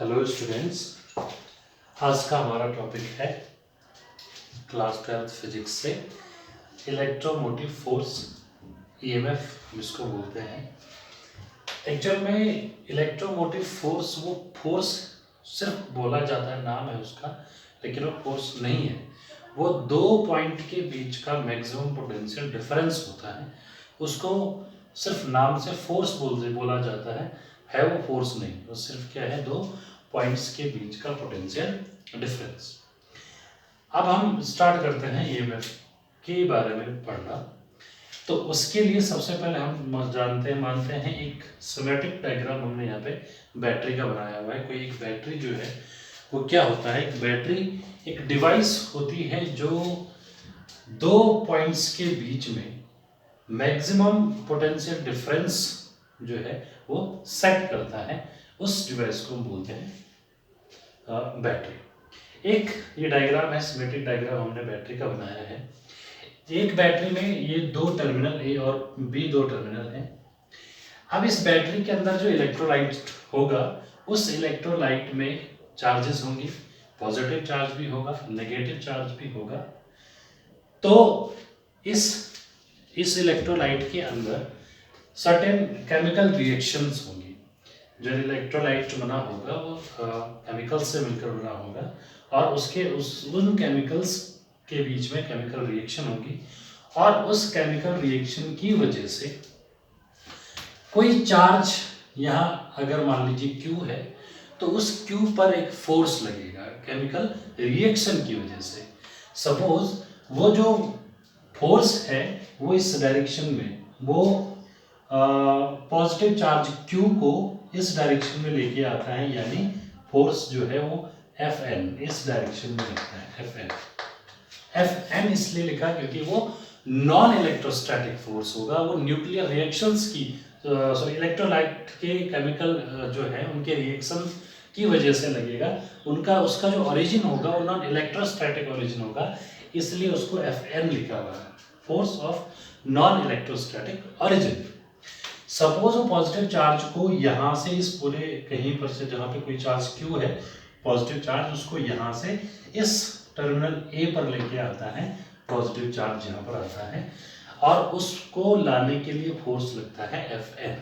Hello students, आज का हमारा टॉपिक है क्लास 12 फिजिक्स से इलेक्ट्रोमोटिव फोर्स ईएमएफ जिसको बोलते हैं। एक्चुअल में इलेक्ट्रोमोटिव फोर्स वो फोर्स सिर्फ बोला जाता है, नाम है उसका, लेकिन वो फोर्स नहीं है। वो दो पॉइंट के बीच का मैक्सिमम पोटेंशियल डिफरेंस होता है, उसको सिर्फ नाम से फोर्स बोला जाता है वो फोर्स नहीं, वो सिर्फ क्या है, दो पॉइंट्स के बीच का पोटेंशियल डिफरेंस। अब हम स्टार्ट करते हैं ईएमएफ के बारे में पढ़ना। तो उसके लिए सबसे पहले हम मानते हैं एक स्कीमेटिक डायग्राम हमने यहाँ पे बैटरी का बनाया हुआ है। कोई एक बैटरी जो है वो क्या होता है, एक बैटरी एक डिवाइस होती है जो दो पॉइंट्स के बीच में मैक्सिमम पोटेंशियल डिफरेंस जो है वो सेट करता है। उस डिवाइस को हम बोलते हैं बैटरी। एक ये डायग्राम है, स्कीमेटिक डायग्राम हमने बैटरी का बनाया है। एक बैटरी में ये दो टर्मिनल ए और बी दो टर्मिनल हैं। अब इस बैटरी के अंदर जो इलेक्ट्रोलाइट होगा, उस इलेक्ट्रोलाइट में चार्जेस होंगे, पॉजिटिव चार्ज भी होगा, नेगेटिव चार्ज भी होगा। तो इस इलेक्ट्रोलाइट के अंदर सर्टेन केमिकल रिएक्शंस होंगी। जो इलेक्ट्रोलाइट बना होगा वो केमिकल्स से मिलकर बना होगा और उन केमिकल्स के बीच में केमिकल रिएक्शन होगी और उस केमिकल रिएक्शन की वजह से कोई चार्ज, यहाँ अगर मान लीजिए Q है तो उस Q पर एक फोर्स लगेगा केमिकल रिएक्शन की वजह से। सपोज वो जो फोर्स है वो इस डायरेक्शन में, वो पॉजिटिव चार्ज Q को इस डायरेक्शन में लेके आता है, यानी फोर्स जो है वो Fn इस डायरेक्शन में लिखता है। Fn इसलिए लिखा क्योंकि वो नॉन इलेक्ट्रोस्टैटिक फोर्स होगा, वो न्यूक्लियर रिएक्शंस की इलेक्ट्रोलाइट के केमिकल जो है उनके रिएक्शन की वजह से लगेगा। उसका जो ओरिजिन होगा वो नॉन इलेक्ट्रोस्टैटिक ओरिजिन होगा, इसलिए उसको Fn लिखा हुआ है, force of non electrostatic origin. Suppose वो पॉजिटिव चार्ज को यहाँ से इस पूरे कहीं पर से जहाँ पे कोई चार्ज Q है, पॉजिटिव चार्ज उसको यहाँ से इस टर्मिनल A पर लेके आता है, पॉजिटिव चार्ज यहाँ पर आता है और उसको लाने के लिए फोर्स लगता है Fn।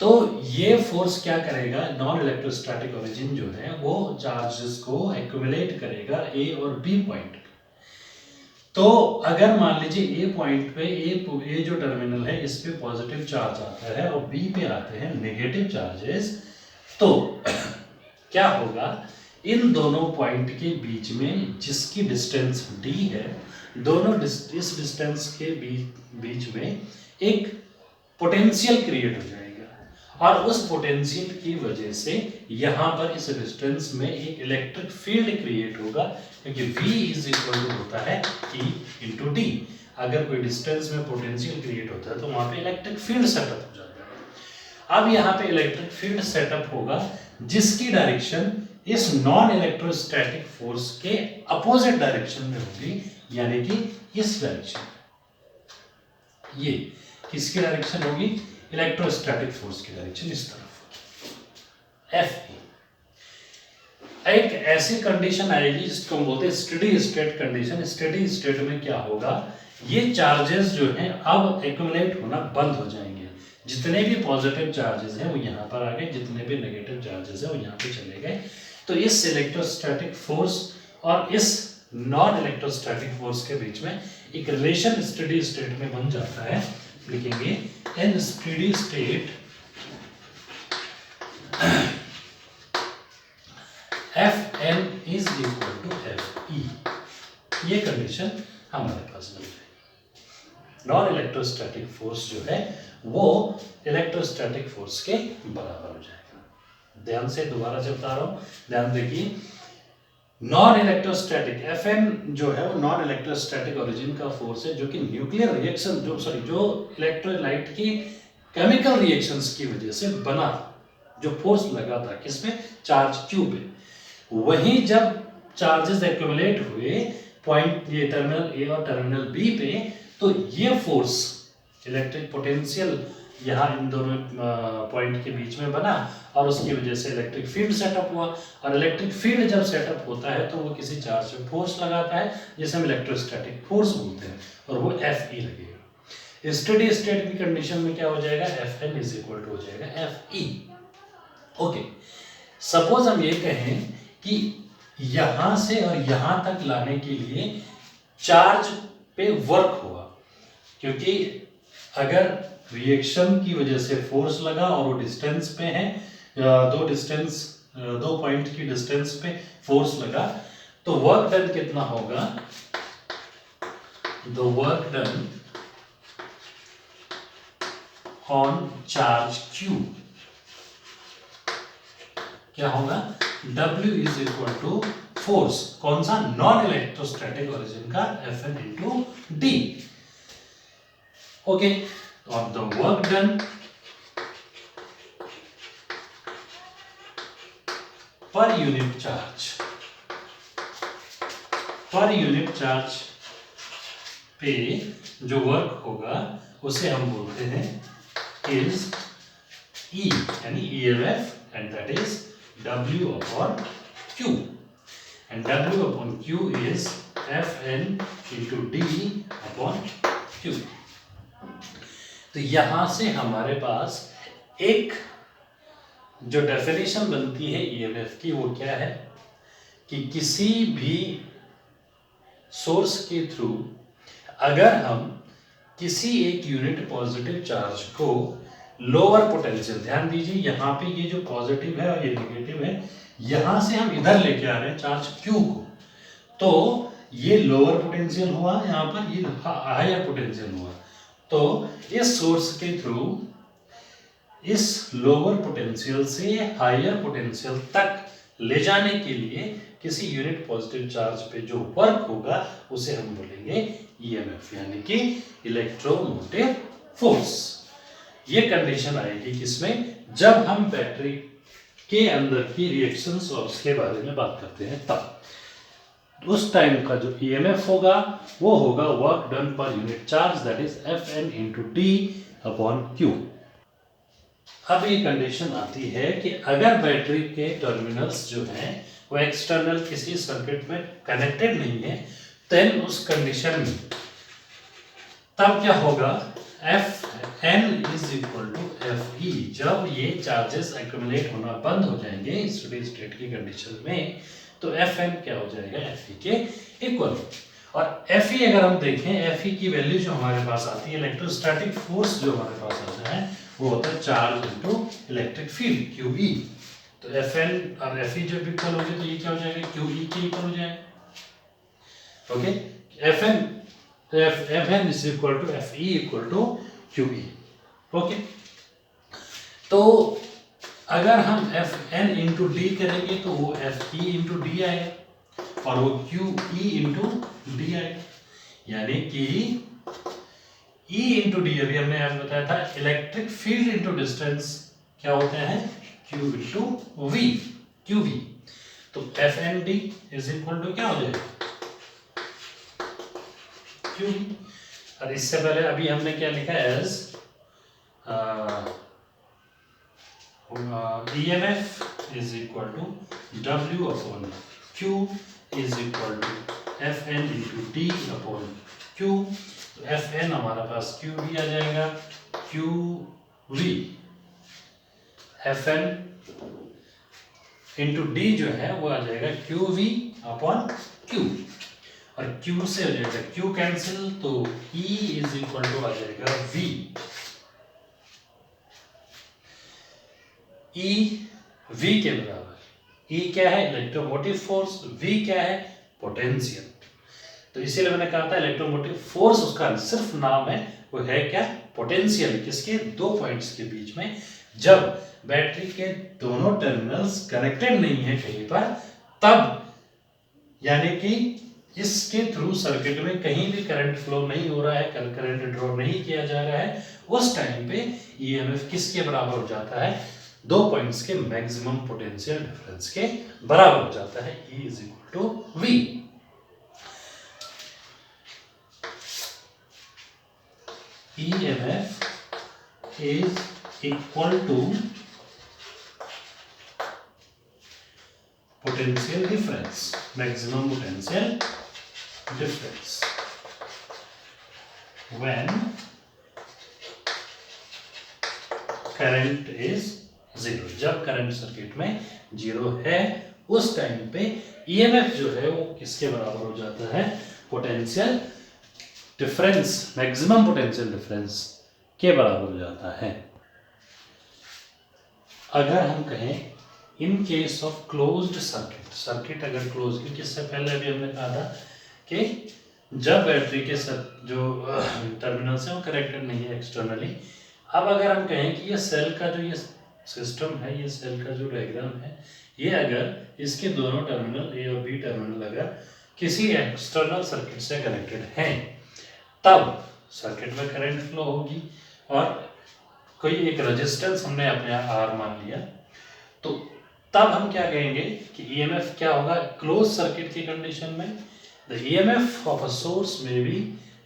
तो ये फोर्स क्या करेगा, नॉन इलेक्ट्रोस्टैटिक ओरिजिन जो है वो चार्जेस को एक्यूमुलेट करेगा A और B पॉइंट। तो अगर मान लीजिए ए पॉइंट पे ए जो टर्मिनल है इस पे पॉजिटिव चार्ज आता है और बी पे आते हैं नेगेटिव चार्जेस, तो क्या होगा, इन दोनों पॉइंट के बीच में जिसकी डिस्टेंस d है, दोनों इस डिस्टेंस के बीच में एक पोटेंशियल क्रिएट हो जाएगा और उस पोटेंशियल की वजह से यहाँ पर इस डिस्टेंस में एक इलेक्ट्रिक फील्ड क्रिएट होगा, क्योंकि V इज इक्वल टू होता है E इंटू डी। अगर कोई डिस्टेंस में पोटेंशियल क्रिएट होता है तो वहां पे इलेक्ट्रिक फील्ड सेटअप हो जाता है। अब यहाँ पे इलेक्ट्रिक फील्ड सेटअप होगा जिसकी डायरेक्शन इस नॉन इलेक्ट्रोस्टैटिक फोर्स के अपोजिट डायरेक्शन में होगी, यानी कि इस डायरेक्शन। ये किसकी डायरेक्शन होगी, इलेक्ट्रोस्टैटिक फोर्स की डायरेक्शन इस तरफ F। एक ऐसी कंडीशन आएगी जिसको हम बोलते हैं steady state condition. Steady state में क्या होगा, ये चार्जेस जो हैं अब एक्यूमुलेट होना बंद हो जाएंगे। जितने भी पॉजिटिव चार्जेस हैं वो यहाँ पर आ गए, जितने भी नेगेटिव चार्जेस हैं वो यहाँ पे चले गए। तो इस इलेक्ट्रोस्टैटिक फोर्स और इस नॉन इलेक्ट्रोस्टैटिक फोर्स के बीच में एक रिलेशन स्टेडी स्टेट में बन जाता है। लिखेंगे in steady state Fn is equal to Fe। ये कंडीशन हमारे पास बन जाएगी। नॉन इलेक्ट्रोस्टैटिक फोर्स जो है वो इलेक्ट्रोस्टैटिक फोर्स के बराबर हो जाएगा। ध्यान से दोबारा से बता रहा हूं, ध्यान देखिए। नॉन इलेक्ट्रोस्टैटिक Fn जो है वो नॉन इलेक्ट्रोस्टैटिक ओरिजिन का फोर्स है, जो कि न्यूक्लियर रिएक्शन जो इलेक्ट्रोलाइट की केमिकल रिएक्शंस की वजह से बना, जो फोर्स लगा था किसमें, चार्ज Q पे। वहीं जब चार्जेस एक्यूमुलेट हुए पॉइंट ये टर्मिनल A और टर्मिनल B पे, तो ये फोर्स इलेक्ट्रिक पोटेंशियल यहाँ इन दोनों पॉइंट के बीच में बना और उसकी वजह से इलेक्ट्रिक फील्ड सेटअप हुआ। और इलेक्ट्रिक फील्ड जब सेटअप होता है तो वो किसी चार्ज पे फोर्स लगाता है जिसे हम इलेक्ट्रोस्टैटिक फोर्स बोलते हैं, और वो Fe लगेगा। स्टेडी स्टेट की कंडीशन में क्या हो जाएगा, Fn इज इक्वल टू हो जाएगा Fe। ओके, सपोज हम ये कहें कि यहां से और यहां तक लाने के लिए चार्ज पे वर्क हुआ, क्योंकि अगर रिएक्शन की वजह से फोर्स लगा और वो डिस्टेंस पे है, दो पॉइंट की डिस्टेंस पे फोर्स लगा, तो वर्क डन कितना होगा, the work done on charge Q क्या होगा, W is equal to force, कौन सा, नॉन इलेक्ट्रोस्टैटिक ओरिजिन का, Fn इंटू डी। ओके, और द वर्क डन पर यूनिट चार्ज पे जो वर्क होगा उसे हम बोलते हैं इज E, यानी EMF, and that is W upon Q, and W upon Q is Fn into D upon Q। तो यहां से हमारे पास एक जो डेफिनेशन बनती है EMF की, वो क्या है कि किसी भी सोर्स के थ्रू अगर हम किसी एक यूनिट पॉजिटिव चार्ज को लोअर पोटेंशियल, ध्यान दीजिए यहाँ पे ये जो पॉजिटिव है और ये नेगेटिव है, यहां से हम इधर लेके आ रहे हैं चार्ज Q को, तो ये लोअर पोटेंशियल हुआ, यहाँ पर ये हायर पोटेंशियल हुआ। तो इस सोर्स के थ्रू इस लोअर पोटेंशियल से हायर पोटेंशियल तक ले जाने के लिए किसी यूनिट पॉजिटिव चार्ज पे जो वर्क होगा उसे हम बोलेंगे EMF, यानी कि इलेक्ट्रोमोटिव फोर्स। ये कंडीशन आएगी किसमें, जब हम बैटरी के अंदर की रिएक्शंस और उसके बारे में बात करते हैं, तब उस टाइम का जो EMF होगा वो होगा वर्क डन पर unit charge, that is Fn into D upon Q। अब ये कंडीशन आती है कि अगर बैटरी के टर्मिनल्स जो हैं वो एक्सटर्नल किसी सर्किट में कनेक्टेड नहीं है, देन उस कंडीशन में तब क्या होगा, Fn is equal to Fe। जब ये चार्जेस एक्यूमुलेट होना बंद हो जाएंगे स्टेडी स्टेट की कंडीशन में, तो Fn क्या हो जाएगा, Fe के इक्वल। और Fe अगर हम देखें, Fe की वैल्यू जो हमारे पास आती है, इलेक्ट्रोस्टैटिक फोर्स जो हमारे पास आता है वो होता है charge into electric field QE। तो Fn और Fe जब इक्वल होंगे तो ये क्या हो जाएगा, QE के इक्वल हो जाएगा। Okay, Fn is equal to Fe equal to QE। Okay, तो अगर हम Fn इंटू डी करेंगे तो वो Fe इंटू डी आएगा और वो QE इंटू डी आएगा, यानी कि E इंटू डी, अभी हमने आपको बताया था इलेक्ट्रिक फील्ड इंटू डिस्टेंस क्या होते हैं, Q इंटू V, QV। तो Fn D is equal to क्या हो जाएगा, QV। और इससे पहले अभी हमने क्या लिखा है, as EMF is equal to W upon Q is equal to Fn into D upon Q। तो Fn हमारा पास QV आ जाएगा, QV Fn इंटू डी जो है वो आ जाएगा QV अपॉन Q, और Q से हो जाएगा Q कैंसिल, तो E इज इक्वल टू आ जाएगा V। E V के बराबर। E क्या है, इलेक्ट्रोमोटिव फोर्स, V क्या है, पोटेंशियल। तो इसीलिए मैंने कहा था इलेक्ट्रोमोटिव फोर्स उसका सिर्फ नाम है, वो है क्या, पोटेंशियल, किसके, दो पॉइंट्स के बीच में। जब बैटरी के दोनों टर्मिनल्स कनेक्टेड नहीं है कहीं पर, तब यानी कि इसके थ्रू सर्किट में कहीं भी करंट फ्लो नहीं हो रहा है, करंट ड्रॉ नहीं किया जा रहा है, उस टाइम पे EMF किसके बराबर हो जाता है, दो पॉइंट्स के मैक्सिमम पोटेंशियल डिफरेंस के बराबर हो जाता है, E is equal to V। EMF is equal to potential difference, maximum potential difference when current is zero. जब करंट सर्किट में जीरो है उस टाइम पे ईएमएफ जो है वो किसके बराबर हो जाता है, potential difference, maximum potential difference के बराबर हो जाता है। अगर हम कहें in case of closed circuit, circuit अगर क्लोज, क्योंकि इससे पहले भी हमने कहा था कि जब बैटरी के जो टर्मिनल्स हैं वो कनेक्टेड नहीं है एक्सटर्नली। अब अगर हम कहें कि ये सेल का जो ये सिस्टम है, ये सेल का जो डायग्राम है, ये अगर इसके दोनों टर्मिनल ए और बी टर्मिनल अगर किसी एक्सटर्नल सर्किट से कनेक्टेड हैं, तब सर्किट में करंट फ्लो होगी और कोई एक रेजिस्टेंस हमने अपने आर मान लिया, तो तब हम क्या कहेंगे कि ईएमएफ क्या होगा क्लोज सर्किट की कंडीशन में। The EMF of a source may be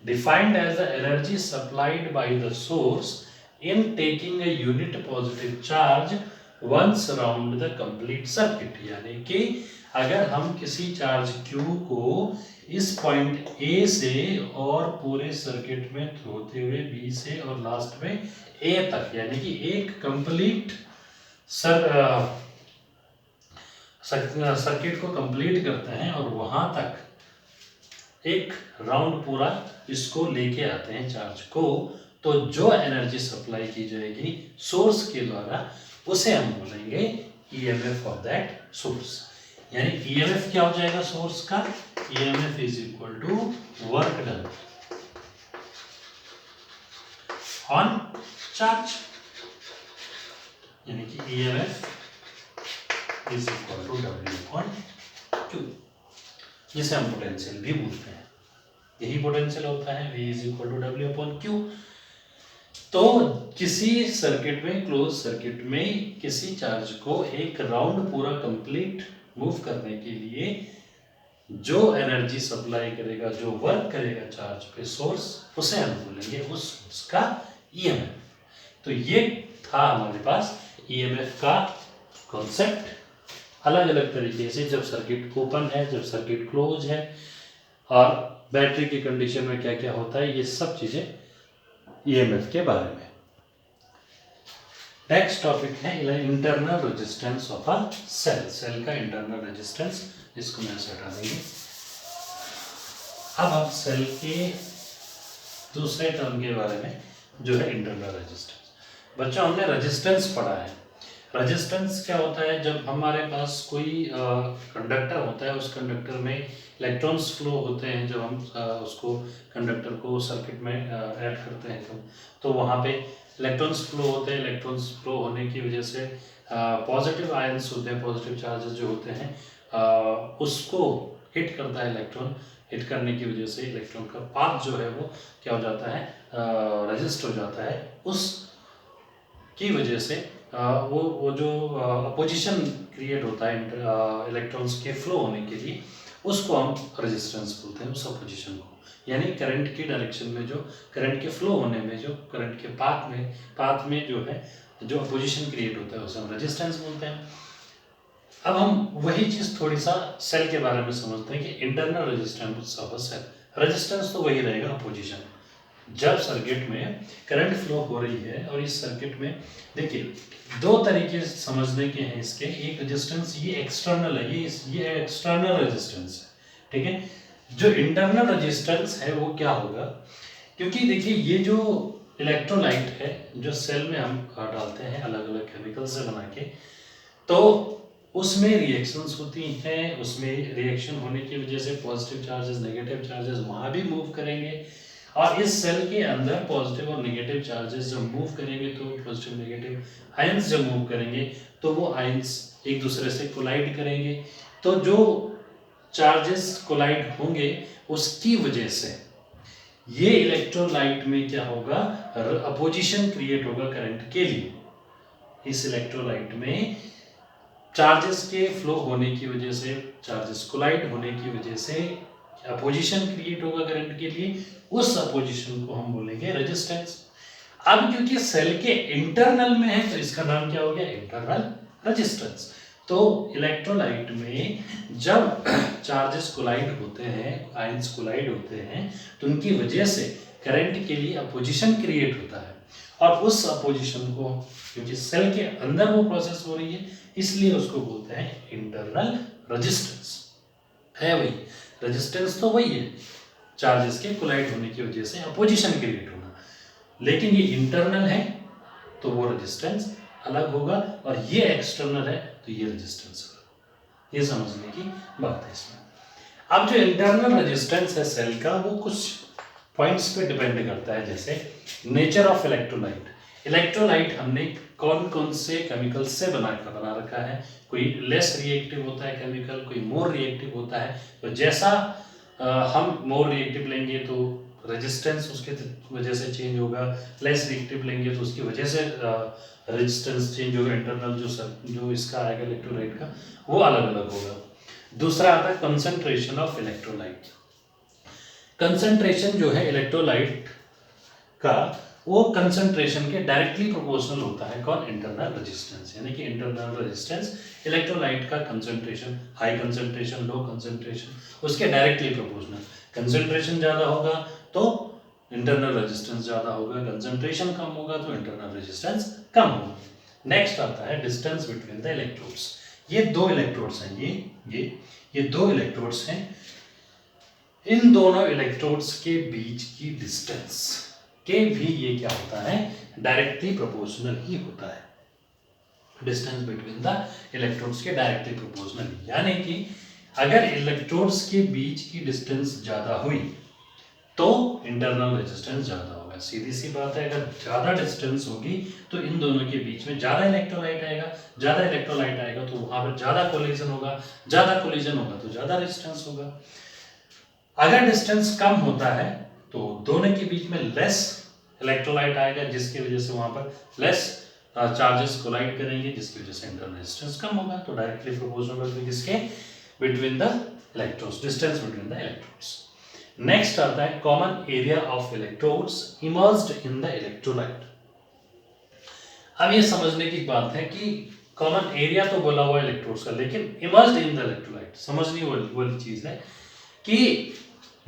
defined as the energy supplied by the source in taking a unit positive charge once around the complete circuit। यानी कि अगर हम किसी चार्ज Q को इस point A से और पूरे सर्किट में होते हुए B से और लास्ट में A तक, यानी कि एक कंप्लीट सर्किट को कंप्लीट करते हैं और वहां तक एक राउंड पूरा इसको लेके आते हैं चार्ज को, तो जो एनर्जी सप्लाई की जाएगी सोर्स के द्वारा उसे हम बोलेंगे ईएमएफ ऑफ दैट सोर्स। यानी ईएमएफ क्या हो जाएगा सोर्स का, EMF is equal to work done on charge, यानी कि EMF is equal to W upon Q, जिसे हम पोटेंशियल भी बोलते हैं। यही पोटेंशियल होता है V is equal to W upon Q। तो किसी सर्किट में, क्लोज सर्किट में किसी चार्ज को एक राउंड पूरा कंप्लीट मूव करने के लिए जो एनर्जी सप्लाई करेगा, जो वर्क करेगा चार्ज पे सोर्स, उसे हम बोलेंगे उस सोर्स का ईएमएफ। तो ये था हमारे पास ईएमएफ का कॉन्सेप्ट, अलग अलग तरीके से, जब सर्किट ओपन है, जब सर्किट क्लोज है, और बैटरी की कंडीशन में क्या क्या होता है, ये सब चीजें ईएमएफ के बारे में। नेक्स्ट टॉपिक है internal resistance of a cell. Cell का इंटरनल रेजिस्टेंस, इसको मैं ऐसे हटा देंगे। अब हम सेल के दूसरे टर्म के बारे में जो है इंटरनल रेजिस्टेंस। बच्चों हमने रेजिस्टेंस पढ़ा है। रेजिस्टेंस क्या होता है, जब हमारे पास कोई कंडक्टर होता है, उस कंडक्टर में इलेक्ट्रॉन्स फ्लो होते हैं, जब हम उसको कंडक्टर को सर्किट में ऐड करते हैं तो वहाँ पे इलेक्ट्रॉन्स फ्लो होते हैं। इलेक्ट्रॉन्स फ्लो होने की वजह से पॉजिटिव आयंस होते हैं, पॉजिटिव चार्जेस जो होते हैं उसको हिट करता है इलेक्ट्रॉन। हिट करने की वजह से इलेक्ट्रॉन का पाथ जो है वो क्या हो जाता है, रेजिस्ट हो जाता है। उस की वजह से वो जो अपोजिशन क्रिएट होता है इलेक्ट्रॉन्स के फ्लो होने के लिए, उसको हम रेजिस्टेंस बोलते हैं, उस अपोजिशन को। यानी करंट की डायरेक्शन में, जो करंट के फ्लो होने में, जो करंट के पाथ में जो है जो अपोजिशन क्रिएट होता है उसे हम रेजिस्टेंस बोलते हैं। अब हम वही चीज थोड़ी सा सेल के बारे में समझते हैं कि internal resistance of a cell. Resistance तो वही रहेगा, अपोजिशन। जब सर्किट में करंट फ्लो हो रही है और इस सर्किट में देखिए दो तरीके समझने के हैं इसके। एक रेजिस्टेंस ये एक्सटर्नल है, ये एक्सटर्नल रेजिस्टेंस है, ठीक है। जो इंटरनल रेजिस्टेंस है वो क्या होगा, क्योंकि देखिए ये जो इलेक्ट्रोलाइट है जो सेल में हम डालते हैं अलग अलग केमिकल से बना के, तो उसमें रिएक्शंस होती हैं। उसमें रिएक्शन होने की वजह से पॉजिटिव चार्जेस, नेगेटिव चार्जेस वहाँ भी मूव करेंगे, और इस सेल के अंदर पॉजिटिव और नेगेटिव चार्जेस जब मूव करेंगे, तो पॉजिटिव नेगेटिव आयंस जब मूव करेंगे तो वो आयंस एक दूसरे से कोलाइड करेंगे। तो जो चार्जेस कोलाइड होंगे उसकी वजह से ये इलेक्ट्रोलाइट में क्या होगा, अपोजिशन क्रिएट होगा करंट के लिए। इस इलेक्ट्रोलाइट में चार्जेस के फ्लो होने की वजह से, चार्जेस कोलाइड होने की वजह से अपोजिशन क्रिएट होगा करंट के लिए। उस अपोजिशन को हम बोलेंगे रेजिस्टेंस। अब क्योंकि सेल के इंटरनल में है तो इसका नाम क्या हो गया, इंटरनल रेजिस्टेंस। तो इलेक्ट्रोलाइट में जब चार्जेस कोलाइड होते हैं, आयंस कोलाइड होते हैं, तो उनकी वजह से करंट के लिए अपोजिशन क्रिएट होता है, और उस अपोजिशन को क्योंकि सेल के अंदर वो प्रोसेस हो रही है इसलिए उसको बोलते हैं इंटरनल रेजिस्टेंस। है वही रेजिस्टेंस, तो वही है चार्जेस के कोलाइड होने की वजह से अपोजिशन क्रिएट होना, लेकिन ये इंटरनल है तो वो रेजिस्टेंस अलग होगा, और ये एक्सटर्नल है तो ये रेजिस्टेंस होगा। ये समझने की बात है इसमें। अब जो इंटरनल रेजिस्टेंस है सेल का वो कुछ पॉइंट्स पे डिपेंड करता है, जैसे नेचर ऑफ इलेक्ट्रोलाइट। इलेक्ट्रोलाइट हमने कौन कौन से केमिकल से बना रखा है, कोई लेस रिएक्टिव होता है केमिकल, कोई मोर रिएक्टिव होता है। तो जैसा हम मोर रिएक्टिव लेंगे तो रेजिस्टेंस उसके वजह से चेंज होगा, लेस रिएक्टिव लेंगे तो उसकी वजह से रेजिस्टेंस चेंज होगा। इंटरनल जो इसका आएगा इलेक्ट्रोलाइट का वो अलग अलग होगा। दूसरा आता है कंसंट्रेशन ऑफ इलेक्ट्रोलाइट। कंसंट्रेशन जो है इलेक्ट्रोलाइट का वो कंसंट्रेशन के डायरेक्टली प्रोपोर्शनल होता है कौन, इंटरनल रेजिस्टेंस। यानी कि इंटरनल रेजिस्टेंस इलेक्ट्रोलाइट का concentration, high concentration low concentration उसके डायरेक्टली प्रोपोर्शनल। कंसंट्रेशन ज्यादा होगा तो इंटरनल रेजिस्टेंस ज्यादा होगा, कंसंट्रेशन कम होगा तो इंटरनल रेजिस्टेंस कम होगा। नेक्स्ट आता है डिस्टेंस बिटवीन द इलेक्ट्रोड्स। ये दो इलेक्ट्रोड्स हैं, ये दो इलेक्ट्रोड्स हैं। इन दोनों इलेक्ट्रोड्स के बीच की डिस्टेंस के भी ये क्या होता है, डायरेक्टली प्रोपोर्शनल ही होता है। डिस्टेंस बिटवीन द इलेक्ट्रोड्स के डायरेक्टली प्रोपोर्शनल, यानी कि अगर इलेक्ट्रोड्स के बीच की डिस्टेंस ज्यादा हुई तो इंटरनल रेजिस्टेंस ज्यादा होगा। सीधी सी बात है, अगर ज्यादा डिस्टेंस होगी तो इन दोनों के बीच में ज्यादा इलेक्ट्रोलाइट आएगा, ज्यादा इलेक्ट्रोलाइट आएगा तो वहां पर ज्यादा कोलिजन होगा, ज्यादा कोलिजन होगा तो ज्यादा रेजिस्टेंस होगा। अगर डिस्टेंस कम होता है तो दोनों के बीच में लेस इलेक्ट्रोलाइट आएगा, जिसकी वजह से वहां पर लेस चार्जेस कोलाइड करेंगे, जिसकी वजह से इंटरनल रेजिस्टेंस कम होगा। तो डायरेक्टली प्रोपोर्शनल किसके, between the electrodes, distance between the electrodes. Next आता है common area of electrodes emerged in the electrolyte. अब ये समझने की बात है कि कॉमन एरिया तो बोला हुआ इलेक्ट्रोड्स का, लेकिन इमर्ज्ड इन द इलेक्ट्रोलाइट समझनी वाली चीज है कि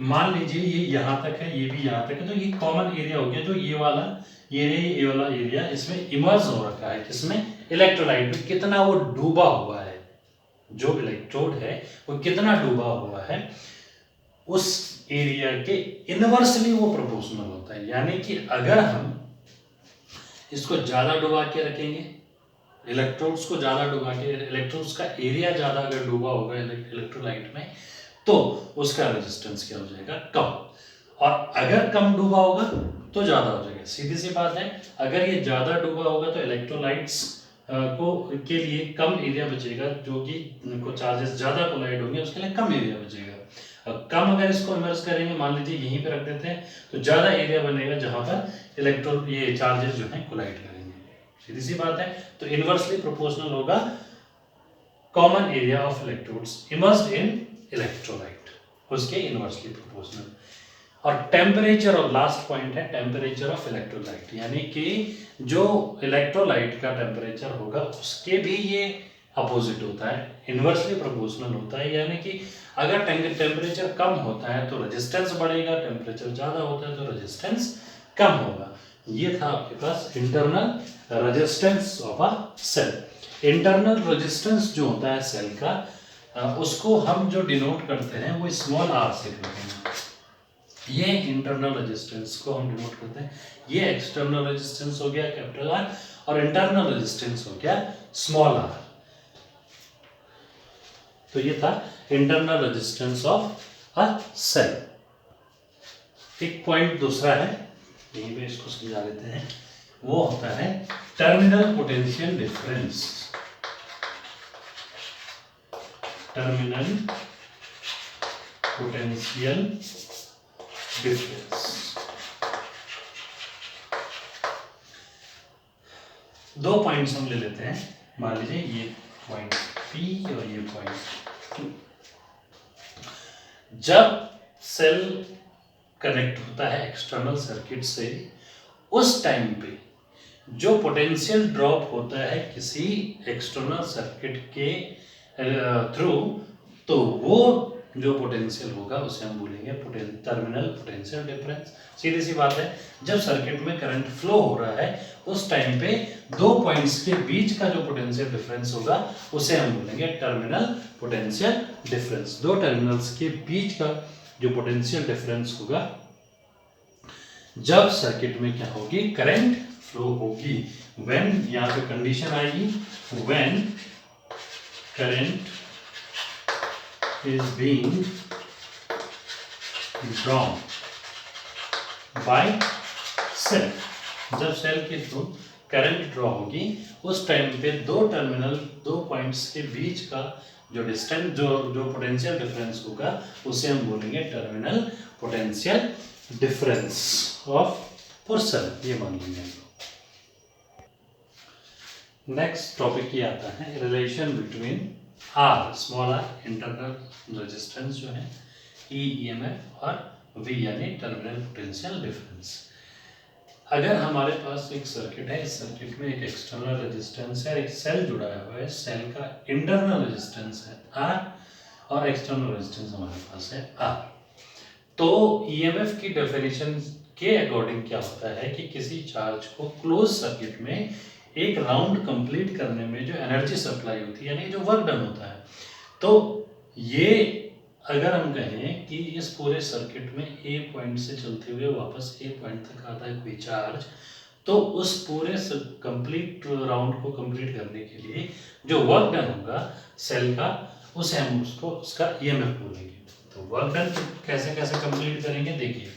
मान लीजिए ये यहां तक है, ये भी यहां तक है, तो ये कॉमन एरिया हो गया। जो ये वाला एरिया इसमें इमर्ज हो रखा है, किसमें, इलेक्ट्रोलाइट में। कितना वो डूबा हुआ है, जो इलेक्ट्रोड है वो कितना डूबा हुआ है, उस एरिया के इनवर्सली वो प्रोपोर्शनल होता है। यानी कि अगर हम इसको ज्यादा डुबा के रखेंगे, इलेक्ट्रोड्स को ज्यादा डुबा के, इलेक्ट्रोड्स का एरिया ज्यादा अगर डूबा होगा इलेक्ट्रोलाइट में तो उसका रेजिस्टेंस क्या हो जाएगा, कम। और अगर कम डूबा होगा तो ज्यादा हो जाएगा। सीधी सी बात है, अगर ये ज्यादा डूबा होगा तो इलेक्ट्रोलाइट्स को के लिए कम एरिया बचेगा, जो कि को चार्जेस ज्यादा कोलाइड होंगे उसके लिए कम एरिया बचेगा। कम अगर इसको इमर्ज करेंगे, मान लीजिए यहीं पे रख देते हैं, तो ज्यादा एरिया बनेगा जहां पर ये चार्जेस जो है कोलाइड करेंगे। सीधी सी बात है, तो इनवर्सली प्रोपोर्शनल होगा common area of electrodes emerged in electrolyte, उसके इनवर्सली प्रोपोर्शनल। और टेम्परेचर, और लास्ट पॉइंट है टेम्परेचर ऑफ इलेक्ट्रोलाइट, यानी कि जो इलेक्ट्रोलाइट का टेम्परेचर होगा उसके भी ये अपोजिट होता है, इनवर्सली प्रोपोर्शनल होता है। यानी कि अगर टेम्परेचर कम होता है तो रेजिस्टेंस बढ़ेगा, टेम्परेचर ज्यादा होता है तो रेजिस्टेंस कम होगा। ये था आपके पास internal resistance of a cell. Internal resistance जो होता है सेल का, उसको हम जो डिनोट करते हैं वो स्मॉल आर से करते हैं। ये इंटरनल रेजिस्टेंस को हम डिनोट करते हैं। ये एक्सटर्नल रेजिस्टेंस हो गया कैपिटल आर, और इंटरनल रेजिस्टेंस हो गया स्मॉल आर। तो ये था internal resistance of a cell. एक पॉइंट दूसरा है, यहीं पे इसको समझा लेते हैं, वो होता है terminal potential difference. Terminal potential difference. दो पॉइंट्स हम ले लेते हैं, मान लीजिए ये पॉइंट P और ये पॉइंट Q। जब सेल कनेक्ट होता है एक्सटर्नल सर्किट से उस टाइम पे जो पोटेंशियल ड्रॉप होता है किसी एक्सटर्नल सर्किट के थ्रू, तो वो जो पोटेंशियल होगा उसे हम बोलेंगे टर्मिनल पोटेंशियल डिफरेंस। सीधी सी बात है, जब सर्किट में करंट फ्लो हो रहा है उस टाइम पे दो पॉइंट्स के बीच का जो पोटेंशियल डिफरेंस होगा उसे हम बोलेंगे टर्मिनल पोटेंशियल डिफरेंस। दो टर्मिनल्स के बीच का जो पोटेंशियल डिफरेंस होगा जब सर्किट में क्या होगी, करंट फ्लो होगी। व्हेन, यहां पे कंडीशन आएगी, when current is being drawn by cell। जब सेल के थ्रू करंट ड्रॉ होगी उस टाइम पे दो टर्मिनल, दो पॉइंट्स के बीच का जो डिस्टेंस, जो पोटेंशियल डिफरेंस होगा उसे हम बोलेंगे terminal potential difference of for cell, ये मान लेंगे। नेक्स्ट टॉपिक ये आता है relation between R, small r, internal resistance जो है, ईएमएफ और वी यानी टर्मिनल पोटेंशियल डिफरेंस। अगर हमारे पास एक सर्किट है, इस सर्किट में एक एक्सटर्नल रेजिस्टेंस है, एक सेल जुड़ा हुआ है, सेल का इंटरनल रेजिस्टेंस है आर और एक्सटर्नल रेजिस्टेंस हमारे पास है आर। तो ईएमएफ की डेफिनेशन के अकॉर्डिंग क्या होता है कि किसी चार्ज को क्लोज सर्किट में एक राउंड कंप्लीट करने में जो एनर्जी सप्लाई होती है, यानी जो वर्क डन होता है, तो ये अगर हम कहें कि इस पूरे सर्किट में ए पॉइंट से चलते हुए वापस ए पॉइंट तक आता है कोई चार्ज, तो उस पूरे कंप्लीट राउंड को कंप्लीट करने के लिए जो वर्क डन होगा सेल का, उसे हम उसका ईएमएफ बोलेंगे। तो वर्क डन कैसे कैसे कंप्लीट करेंगे, देखिए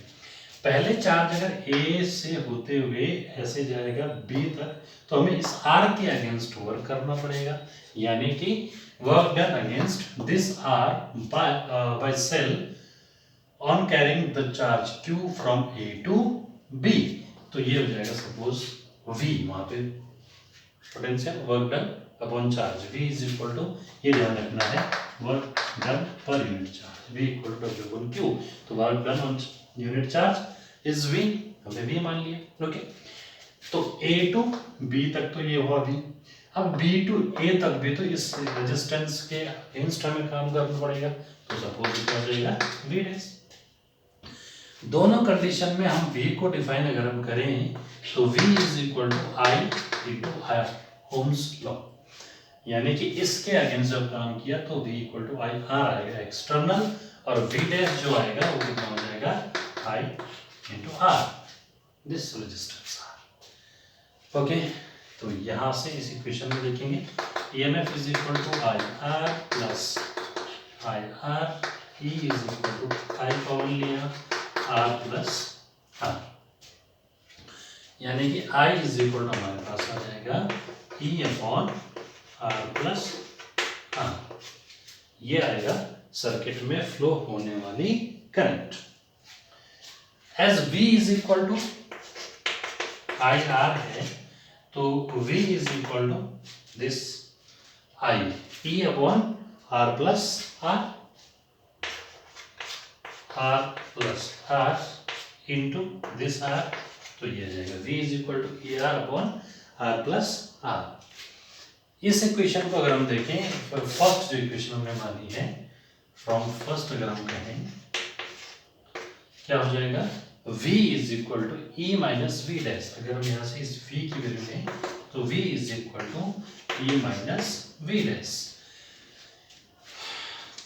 पहले चार्ज अगर ए से होते हुए ऐसे जाएगा बी तक, तो हमें इस आर के अगेंस्ट वर्क करना पड़ेगा, यानी कि work done against this are by cell on carrying the charge q from A to B. तो ये हो जाएगा सपोज वी, वहां पे potential work done upon charge, V is equal to, ये ध्यान रखना है, वर्क डन पर unit charge, V equal to W upon q. तो work done on unit charge is V, हमने वी मान लिया। ओके, तो A टू B तक तो ये हुआ V। अब B टू A तक भी तो इस रेजिस्टेंस के अगेंस्ट हमें काम करना पड़ेगा, तो सपोज क्या हो जाएगा V डैश। दोनों कंडीशन में हम V को डिफाइन अगर हम करें तो V is equal to I into Ohm's law, यानी कि इसके अगेंस्ट जब काम किया तो V equal to I R आएगा एक्सटर्नल, और V डैश जो आएगा वो कितना हो जाएगा I into R, this resistance R। Okay, तो यहां से इस इक्वेशन में लिखेंगे EMF is equal to I R plus I R, E is equal to I common लिया आर प्लस आर, यानी कि आई इज इक्वल टू हमारे पास आ जाएगा E upon R plus R. ये आएगा सर्किट में फ्लो होने वाली current. As V is equal to I R है, तो V is equal to this I E upon R plus R, R plus R into this R, तो ये आ जाएगा V is equal to E R upon R plus R. इस इक्वेशन को अगर हम देखें, फर्स्ट जो इक्वेशन हमने मानी है, फ्रॉम फर्स्ट अगर हम कहें क्या हो जाएगा, V is equal to E minus V dash. अगर हम यहाँ से इस V की वैल्यू लें तो V is equal to E minus V dash,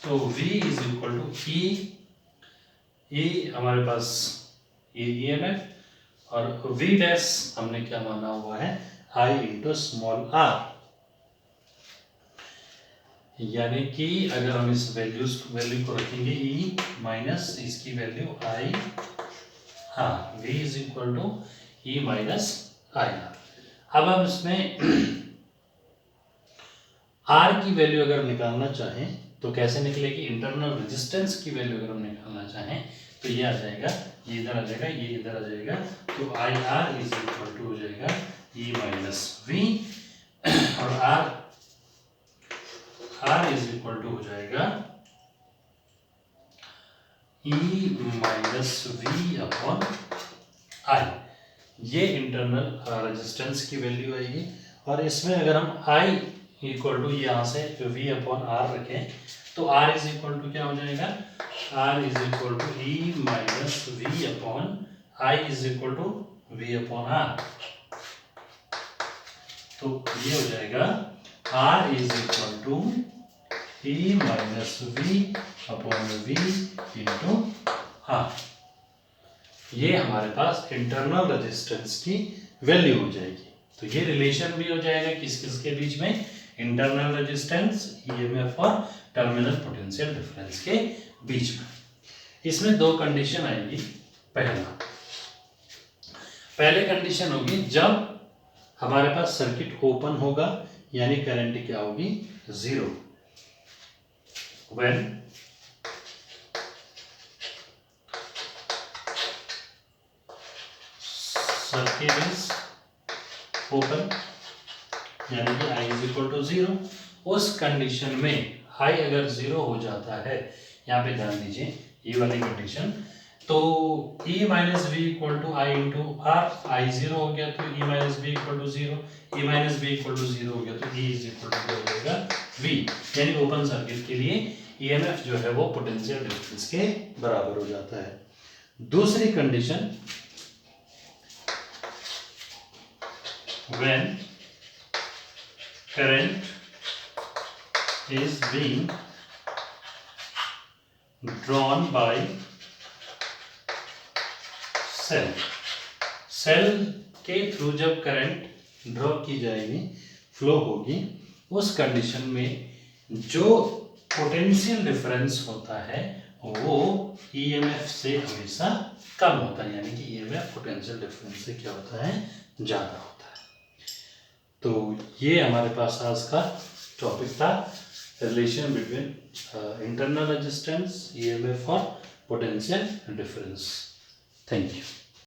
तो V is equal to E हमारे पास ये EMF और V डैश हमने क्या माना हुआ है I इंटू स्मॉल r, यानी कि अगर हम इस वैल्यू को रखेंगे E माइनस इसकी वैल्यू I, हाँ V is equal to E minus I R. अब हम इसमें R की वैल्यू अगर निकालना चाहें तो कैसे निकलेगी, इंटरनल रेजिस्टेंस की वैल्यू अगर हम निकालना चाहें तो ये आ जाएगा, ये इधर आ जाएगा, ये इधर आ जाएगा, तो I R is equal to हो जाएगा ई माइनस वी, और आर इज इक्वल टू हो जाएगा E minus V upon I. ये इंटरनल रेजिस्टेंस की वैल्यू आएगी। और इसमें अगर हम I इक्वल टू यहाँ से V अपॉन आर रखें तो R इज इक्वल टू क्या हो जाएगा, R is equal to E minus V upon I is equal to V upon R। तो ये हो जाएगा R is equal to E minus V upon V into R। ये हमारे पास इंटरनल रेजिस्टेंस की वैल्यू हो जाएगी। तो ये रिलेशन भी हो जाएगा किस किस के बीच में, इंटरनल रेजिस्टेंस, ईएमएफ और टर्मिनल पोटेंशियल डिफरेंस के बीच में। इसमें दो कंडीशन आएगी। पहले कंडीशन होगी जब हमारे पास सर्किट ओपन होगा, यानी करंट क्या होगी, 0। व्हेन सर्किट इज ओपन यानी कि I इज इक्वल टू 0। उस कंडीशन में I अगर 0 हो जाता है, यहाँ पे ध्यान दीजिए ये वाली कंडीशन, तो E minus V equal to I into R. I 0 हो गया तो E minus V equal to 0, E minus V equal to 0 हो गया तो E इज इक्वल टू हो जाएगा V। यानी ओपन सर्किट के लिए EMF जो है वो पोटेंशियल डिफरेंस के बराबर हो जाता है। दूसरी condition, when current is being drawn by cell, cell के थ्रू जब करंट ड्रॉ की जाएगी, फ्लो होगी, उस कंडीशन में जो पोटेंशियल डिफरेंस होता है वो ईएमएफ से हमेशा कम होता है, यानी कि ईएमएफ पोटेंशियल डिफरेंस से क्या होता है, ज़्यादा होता है। तो ये हमारे पास आज का टॉपिक था, relation between internal resistance, EMF और पोटेंशियल डिफरेंस। Thank you.